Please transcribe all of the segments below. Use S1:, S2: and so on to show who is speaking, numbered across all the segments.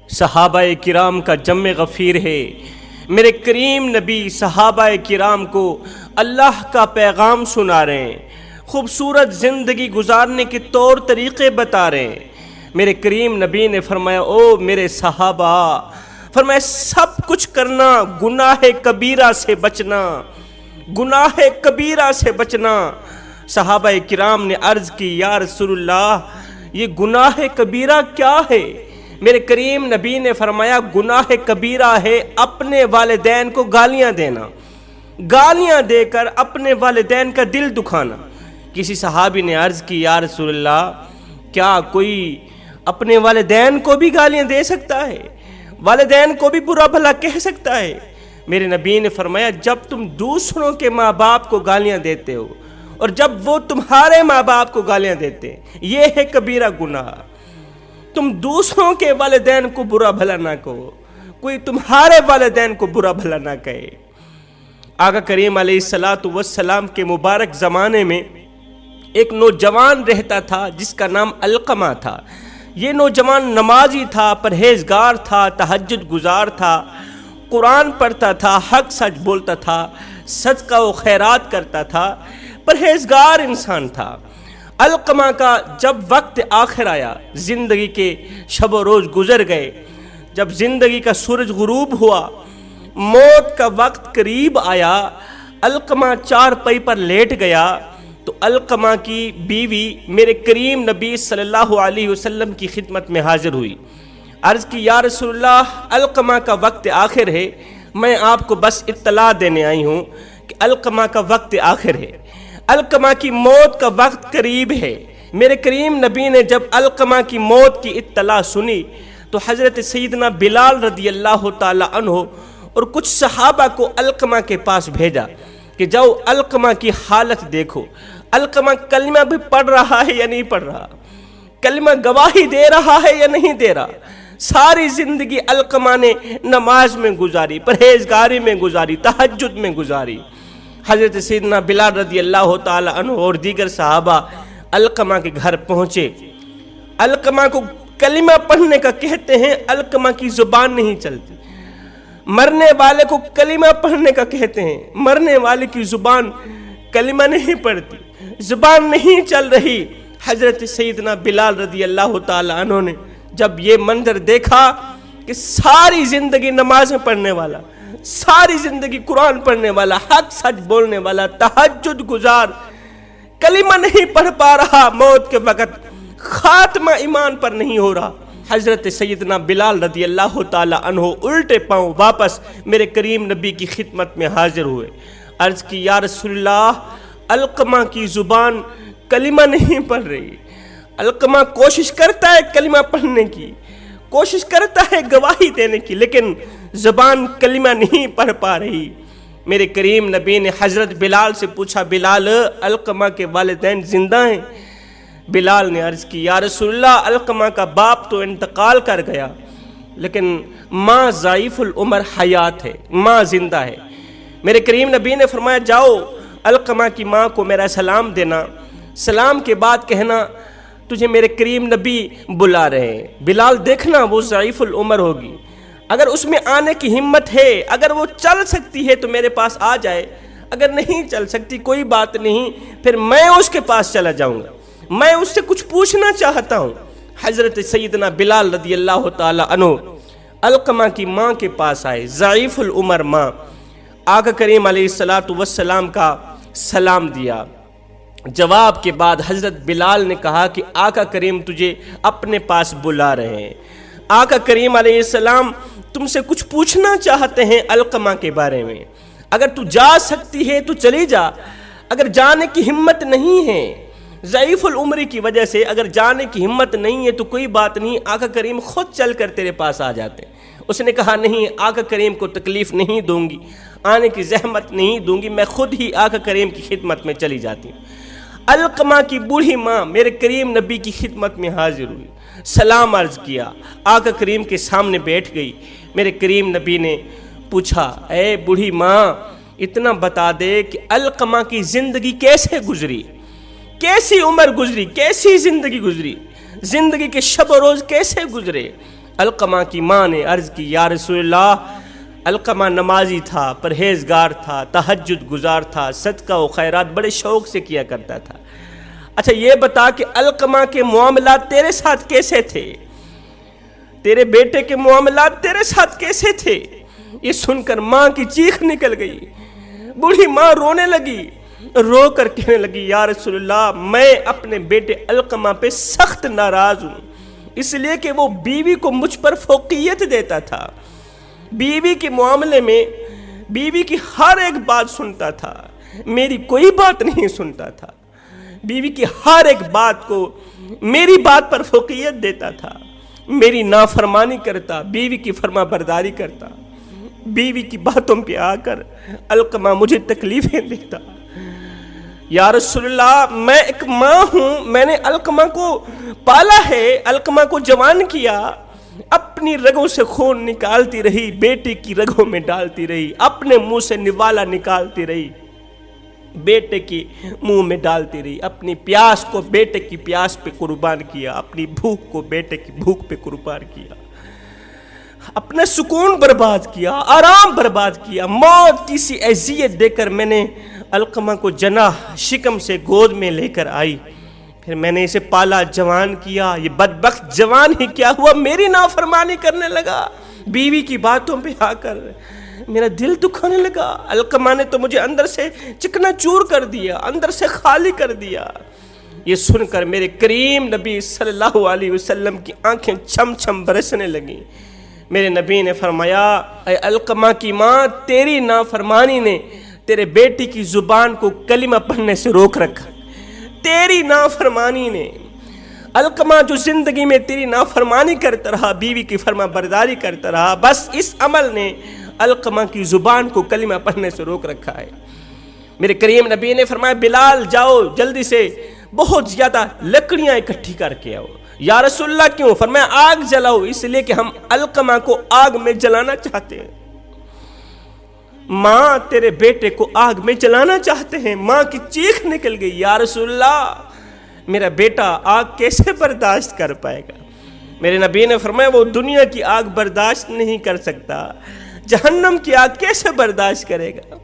S1: صحابہ کرام کا جم غفیر ہے۔ میرے کریم نبی صحابہ کرام کو اللہ کا پیغام سنا رہے ہیں، خوبصورت زندگی گزارنے کے طور طریقے بتا رہے ہیں۔ میرے کریم نبی نے فرمایا او میرے صحابہ، فرمایا سب کچھ کرنا، گناہ کبیرہ سے بچنا، گناہ کبیرہ سے بچنا۔ صحابہ کرام نے عرض کی یا رسول اللہ یہ گناہ کبیرہ کیا ہے؟ میرے کریم نبی نے فرمایا گناہ کبیرہ ہے اپنے والدین کو گالیاں دینا، گالیاں دے کر اپنے والدین کا دل دکھانا۔ کسی صحابی نے عرض کی یا رسول اللہ کیا کوئی اپنے والدین کو بھی گالیاں دے سکتا ہے، والدین کو بھی برا بھلا کہہ سکتا ہے؟ میرے نبی نے فرمایا جب تم دوسروں کے ماں باپ کو گالیاں دیتے ہو اور جب وہ تمہارے ماں باپ کو گالیاں دیتے ہیں، یہ ہے کبیرہ گناہ۔ تم دوسروں کے والدین کو برا بھلا نہ کہو، کوئی تمہارے والدین کو برا بھلا نہ کہے۔ آقا کریم علیہ السلام کے مبارک زمانے میں ایک نوجوان رہتا تھا جس کا نام علقمہ تھا۔ یہ نوجوان نمازی تھا، پرہیزگار تھا، تہجد گزار تھا، قرآن پڑھتا تھا، حق سچ بولتا تھا، صدقہ و خیرات کرتا تھا، پرہیزگار انسان تھا۔ علقمہ کا جب وقت آخر آیا، زندگی کے شب و روز گزر گئے، جب زندگی کا سورج غروب ہوا، موت کا وقت قریب آیا، علقمہ چارپائی پر لیٹ گیا تو علقمہ کی بیوی میرے کریم نبی صلی اللہ علیہ وسلم کی خدمت میں حاضر ہوئی۔ عرض کی یا رسول اللہ علقمہ کا وقت آخر ہے، میں آپ کو بس اطلاع دینے آئی ہوں کہ علقمہ کا وقت آخر ہے، علقمہ کی موت کا وقت قریب ہے۔ میرے کریم نبی نے جب علقمہ کی موت کی اطلاع سنی تو حضرت سیدنا بلال رضی اللہ تعالی عنہ اور کچھ صحابہ کو علقمہ کے پاس بھیجا کہ جاؤ علقمہ کی حالت دیکھو، علقمہ کلمہ بھی پڑھ رہا ہے یا نہیں پڑھ رہا، کلمہ گواہی دے رہا ہے یا نہیں دے رہا۔ ساری زندگی علقمہ نے نماز میں گزاری، پرہیزگاری میں گزاری، تہجد میں گزاری۔ حضرت سیدنا بلال رضی اللہ تعالی عنہ اور دیگر صحابہ علقمہ کے گھر پہنچے۔ علقمہ کو کلمہ پڑھنے کا کہتے ہیں، علقمہ کی زبان نہیں چلتی۔ مرنے والے کو کلمہ پڑھنے کا کہتے ہیں، مرنے والے کی زبان کلمہ نہیں پڑھتی، زبان نہیں چل رہی۔ حضرت سیدنا بلال رضی اللہ تعالی عنہ نے جب یہ منظر دیکھا کہ ساری زندگی نمازیں پڑھنے والا، ساری زندگی قرآن پڑھنے والا، حق سچ بولنے والا، تہجد گزار، کلمہ نہیں پڑھ پا رہا، موت کے وقت خاتمہ ایمان پر نہیں ہو رہا، حضرت سیدنا بلال رضی اللہ تعالی عنہ الٹے پاؤں واپس میرے کریم نبی کی خدمت میں حاضر ہوئے۔ عرض کی یا رسول اللہ علقمہ کی زبان کلمہ نہیں پڑھ رہی، علقمہ کوشش کرتا ہے کلمہ پڑھنے کی، کوشش کرتا ہے گواہی دینے کی، لیکن زبان کلمہ نہیں پڑھ پا رہی۔ میرے کریم نبی نے حضرت بلال سے پوچھا بلال علقمہ کے والدین زندہ ہیں؟ بلال نے عرض کی یا رسول اللہ علقمہ کا باپ تو انتقال کر گیا لیکن ماں ضعیف العمر حیات ہے، ماں زندہ ہے۔ میرے کریم نبی نے فرمایا جاؤ علقمہ کی ماں کو میرا سلام دینا، سلام کے بعد کہنا تجھے میرے کریم نبی بلا رہے ہیں۔ بلال دیکھنا وہ ضعیف العمر ہوگی، اگر اس میں آنے کی ہمت ہے، اگر وہ چل سکتی ہے تو میرے پاس آ جائے، اگر نہیں چل سکتی کوئی بات نہیں، پھر میں اس کے پاس چلا جاؤں گا، میں اس سے کچھ پوچھنا چاہتا ہوں۔ حضرت سیدنا بلال رضی اللہ تعالی عنہ علقمہ کی ماں کے پاس آئے، ضعیف العمر ماں۔ آقا کریم علیہ السلام کا سلام دیا، جواب کے بعد حضرت بلال نے کہا کہ آقا کریم تجھے اپنے پاس بلا رہے ہیں، آقا کریم علیہ السلام تم سے کچھ پوچھنا چاہتے ہیں علقمہ کے بارے میں، اگر تو جا سکتی ہے تو چلی جا، اگر جانے کی ہمت نہیں ہے ضعیف العمری کی وجہ سے، اگر جانے کی ہمت نہیں ہے تو کوئی بات نہیں، آقا کریم خود چل کر تیرے پاس آ جاتے ہیں۔ اس نے کہا نہیں، آقا کریم کو تکلیف نہیں دوں گی، آنے کی زحمت نہیں دوں گی، میں خود ہی آقا کریم کی خدمت میں چلی جاتی ہوں۔ علقمہ کی بوڑھی ماں میرے کریم نبی کی خدمت میں حاضر ہوئی، سلام عرض کیا، آقا کریم کے سامنے بیٹھ گئی۔ میرے کریم نبی نے پوچھا اے بوڑھی ماں اتنا بتا دے کہ علقمہ کی زندگی کیسے گزری، کیسی عمر گزری، کیسی زندگی گزری، زندگی کے شب و روز کیسے گزرے؟ علقمہ کی ماں نے عرض کی یا رسول اللہ، علقمہ نمازی تھا، پرہیزگار تھا، تہجد گزار تھا، صدقہ و خیرات بڑے شوق سے کیا کرتا تھا۔ اچھا یہ بتا کہ علقمہ کے معاملات تیرے ساتھ کیسے تھے؟ تیرے بیٹے کے معاملات تیرے ساتھ کیسے تھے؟ یہ سن کر ماں کی چیخ نکل گئی، بوڑھی ماں رونے لگی، رو کر کہنے لگی یا رسول اللہ، میں اپنے بیٹے علقمہ پہ سخت ناراض ہوں، اس لیے کہ وہ بیوی کو مجھ پر فوقیت دیتا تھا، بیوی کے معاملے میں بیوی کی ہر ایک بات سنتا تھا، میری کوئی بات نہیں سنتا تھا، بیوی کی ہر ایک بات کو میری بات پر فوقیت دیتا تھا، میری نافرمانی کرتا، بیوی کی فرما برداری کرتا، بیوی کی باتوں پہ آ کر علقمہ مجھے تکلیفیں دیتا۔ یا رسول اللہ، میں ایک ماں ہوں، میں نے علقمہ کو پالا ہے، علقمہ کو جوان کیا، اپنی رگوں سے خون نکالتی رہی، بیٹے کی رگوں میں ڈالتی رہی، اپنے منہ سے نوالا نکالتی رہی، بیٹے کی منہ میں ڈالتی رہی، اپنی پیاس کو بیٹے کی پیاس پہ قربان کیا، اپنی بھوک کو بیٹے کی بھوک پہ قربان کیا، اپنا سکون برباد کیا، آرام برباد کیا، موت کی سی اذیت دے کر میں نے علقمہ کو جناح شکم سے گود میں لے کر آئی، پھر میں نے اسے پالا، جوان کیا، یہ بدبخت جوان ہی کیا ہوا میری نافرمانی کرنے لگا، بیوی کی باتوں پہ آ کر میرا دل دکھانے لگا، علقمہ نے تو مجھے اندر سے چکنا چور کر دیا، اندر سے خالی کر دیا۔ یہ سن کر میرے کریم نبی صلی اللہ علیہ وسلم کی آنکھیں چھم چھم برسنے لگیں۔ میرے نبی نے فرمایا اے علقمہ کی ماں، تیری نافرمانی نے تیرے بیٹی کی زبان کو کلمہ پڑھنے سے روک رکھا، تیری نافرمانی نے۔ علقمہ جو زندگی میں تیری نافرمانی کرتا رہا، بیوی کی فرما برداری کرتا رہا، بس اس عمل نے علقمہ کی زبان کو کلمہ پڑھنے سے روک رکھا ہے۔ میرے کریم نبی نے فرمایا بلال جاؤ جلدی سے بہت زیادہ لکڑیاں اکٹھی کر کے آؤ۔ یا رسول اللہ کیوں؟ فرمایا آگ جلاؤ، اس لیے کہ ہم علقمہ کو آگ میں جلانا چاہتے ہیں۔ ماں تیرے بیٹے کو آگ میں جلانا چاہتے ہیں۔ ماں کی چیخ نکل گئی، یا رسول اللہ میرا بیٹا آگ کیسے برداشت کر پائے گا؟ میرے نبی نے فرمایا وہ دنیا کی آگ برداشت نہیں کر سکتا، جہنم کی آگ کیسے برداشت کرے گا؟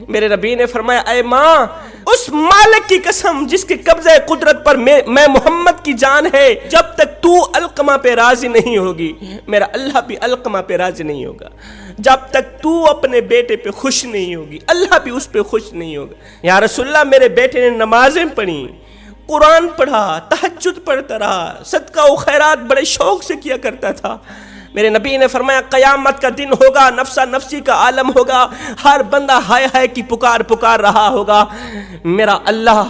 S1: میرے نبی نے فرمایا اے ماں، اس مالک کی قسم جس کے قبضہ قدرت پر میں محمد کی جان ہے، جب تک تو علقمہ پہ راضی نہیں ہوگی میرا اللہ بھی علقمہ پہ راضی نہیں ہوگا، جب تک تو اپنے بیٹے پہ خوش نہیں ہوگی اللہ بھی اس پہ خوش نہیں ہوگا۔ یا رسول اللہ میرے بیٹے نے نمازیں پڑھی، قرآن پڑھا، تہجد پڑھتا رہا، صدقہ و خیرات بڑے شوق سے کیا کرتا تھا۔ میرے نبی نے فرمایا قیامت کا دن ہوگا، نفسا نفسی کا عالم ہوگا، ہر بندہ ہائے ہائے کی پکار رہا ہوگا، میرا اللہ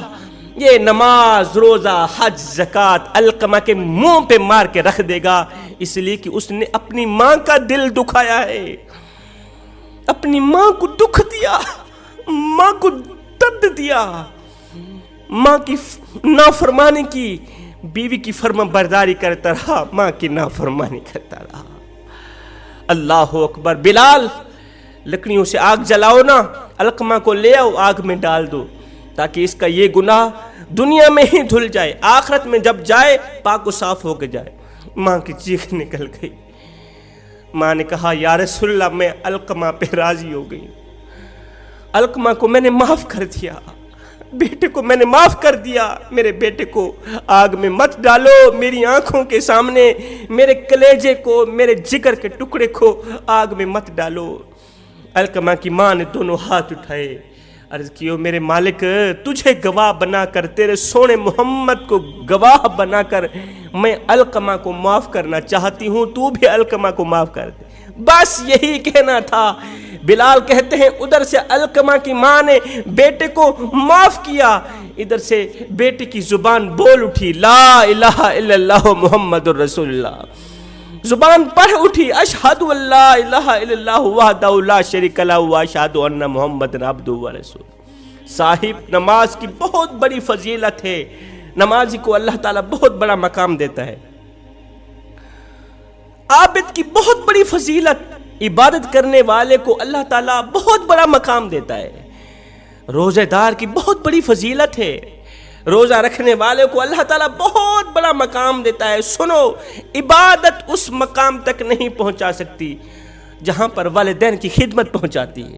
S1: یہ نماز روزہ حج زکوٰۃ علقمہ کے منہ پہ مار کے رکھ دے گا، اس لیے کہ اس نے اپنی ماں کا دل دکھایا ہے، اپنی ماں کو دکھ دیا، ماں کو درد دیا، ماں کی نافرمانی کی، بیوی کی فرما برداری کرتا رہا، ماں کی نافرمانی کرتا رہا۔ اللہ اکبر۔ بلال لکڑیوں سے آگ جلاؤ نا، علقمہ کو لے آؤ آگ میں ڈال دو، تاکہ اس کا یہ گناہ دنیا میں ہی دھل جائے، آخرت میں جب جائے پاک و صاف ہو کے جائے۔ ماں کی چیخ نکل گئی۔ ماں نے کہا یا رسول اللہ میں علقمہ پہ راضی ہو گئی، علقمہ کو میں نے معاف کر دیا، بیٹے کو میں نے معاف کر دیا، میرے بیٹے کو آگ میں مت ڈالو، میری آنکھوں کے سامنے میرے کلیجے کو، میرے جگر کے ٹکڑے کو آگ میں مت ڈالو۔ علقمہ کی ماں نے دونوں ہاتھ اٹھائے، عرض کیو میرے مالک تجھے گواہ بنا کر، تیرے سونے محمد کو گواہ بنا کر میں علقمہ کو معاف کرنا چاہتی ہوں، تو بھی علقمہ کو معاف کر دے، بس یہی کہنا تھا۔ بلال کہتے ہیں ادھر سے علقمہ کی ماں نے بیٹے کو معاف کیا، ادھر سے بیٹے کی زبان بول اٹھی لا الہ الا اللہ محمد الرسول اللہ، زبان پڑھ اٹھی اشہد ان لا الہ الا اللہ وحدہ لا شریک لہ واشہد ان محمد عبدہ ورسولہ۔ صاحب نماز کی بہت بڑی فضیلت ہے، نمازی کو اللہ تعالیٰ بہت بڑا مقام دیتا ہے، عابد کی بہت بڑی فضیلت، عبادت کرنے والے کو اللہ تعالیٰ بہت بڑا مقام دیتا ہے، روزہ دار کی بہت بڑی فضیلت ہے، روزہ رکھنے والے کو اللہ تعالیٰ بہت بڑا مقام دیتا ہے۔ سنو، عبادت اس مقام تک نہیں پہنچا سکتی جہاں پر والدین کی خدمت پہنچاتی ہے۔